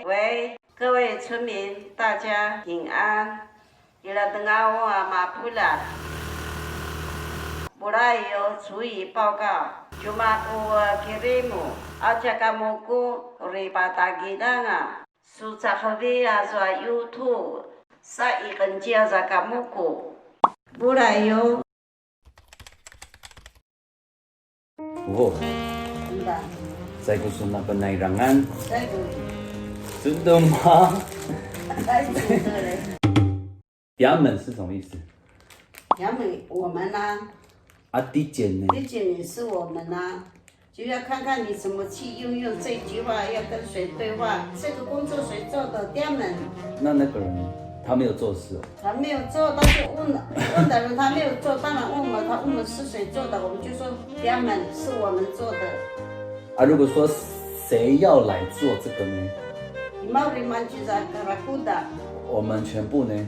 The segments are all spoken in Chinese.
喂，各位村民，大家平安。伊拉等下我马布拉，布拉有注意报告。Cuma kirim aja kamuku ribata gidanga susah habis azwa YouTube sa ikenjia za kamuku burayo 哦，在古苏那个奈良安，真的吗？衙门是什么意思？衙门我们呢？啊，地检呢？地检也是我们呢，就要看看你怎么去运用这句话，要跟谁对话。这个工作谁做的？衙门。那个人他没有做事哦。他没有做，但是问的人他没有做，当然问我们，他问我们是谁做的，我们就说衙门是我们做的。啊，如果说谁要来做这个呢？我们全部呢？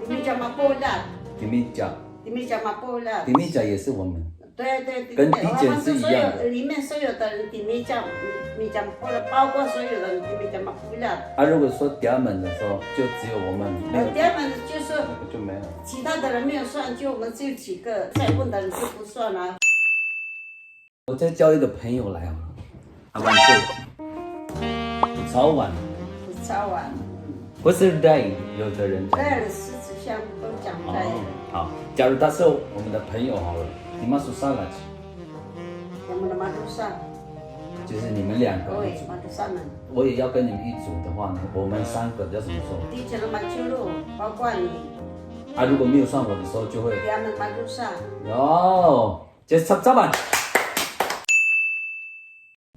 迪米甲也是我们。对，跟地检是一样的。里面所有的人，迪米甲包括所有人，迪米甲马布拉。啊，如果说衙门的时候，就只有我们没有。衙门就是就没有，其他的人没有算，就我们只有几个，再问的人就不算了。我再交一个朋友来啊，他们就早晚。早晚。不是对，有的人讲。对，狮子像都讲对。好，假如他是我们的朋友好了，你们说啥来着？我们的马路上。就是你们两个。对，马路上们。我也要跟你们一组的话呢，我们三个要怎么说？地检的马丘路，包括你。啊，如果没有算我的时候，就会。衙门马路上。哦，这早晚。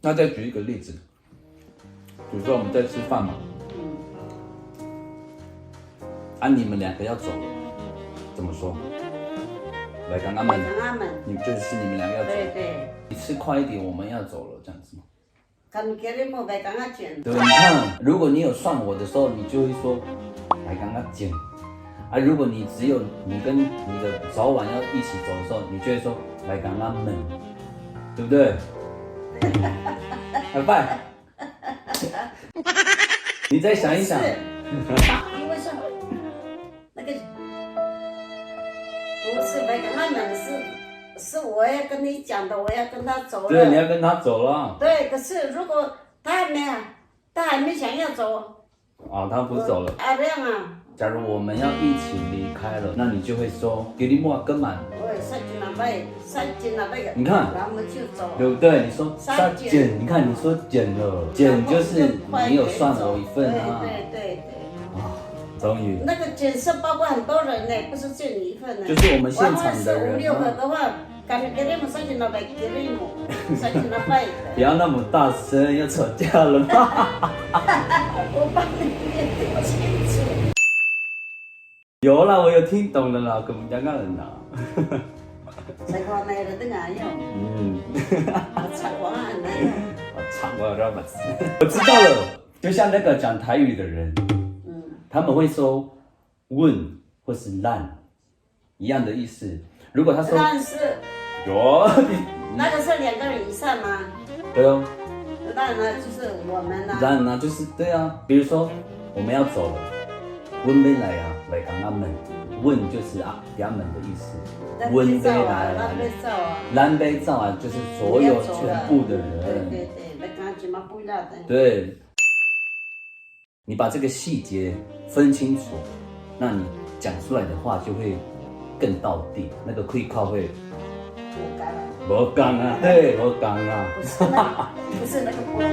那再举一个例子，比如说我们在吃饭嘛。啊，你们两个要走了，怎么说？来刚刚们，你就是你们两个要走。对。你吃快一点，我们要走了，这样子吗？对，你看，如果你有算我的时候，你就会说来刚刚剪。啊，如果你只有你跟你的早晚要一起走的时候，你就会说来刚刚们，对不对？很快，你再想一想。因为是那个不是来跟他们是我要跟你讲的，我要跟他走了。对，你要跟他走了。对，可是如果他还没想要走。啊，他不走了。啊，这样啊。假如我们要一起离开了，那你就会说给你莫跟满。对，三斤那个。你看，然后我们就走。对不对？你说三减，你看你说减了，减就是你有算我一份啊。对。啊，终于。那个减是包括很多人呢，不是就你一份呢。就是我们现场的人。5、6个的话，感觉给你们3斤那个给你们3斤那块。不要那么大声，要吵架了吗？我帮你念得清楚。有啦，我有听懂了啦，跟我们家人啦。才讲那个等下用。才讲那个。唱我让我我知道了，就像那个讲台语的人，他们会说问或是烂一样的意思。如果他说烂是有，那个是2个人以上吗？对哦。烂呢就是我们呢。烂呢就是对啊，比如说我们要走了，问没来啊，来刚刚门，问就是啊衙门的意思。问没来，蓝杯照啊，就是所有全部的人。对，那刚就嘛不一样的。对，你把这个细节分清楚，那你讲出来的话就会更到地，那个会靠会。我讲啊，对，我讲啊。不是那个不龙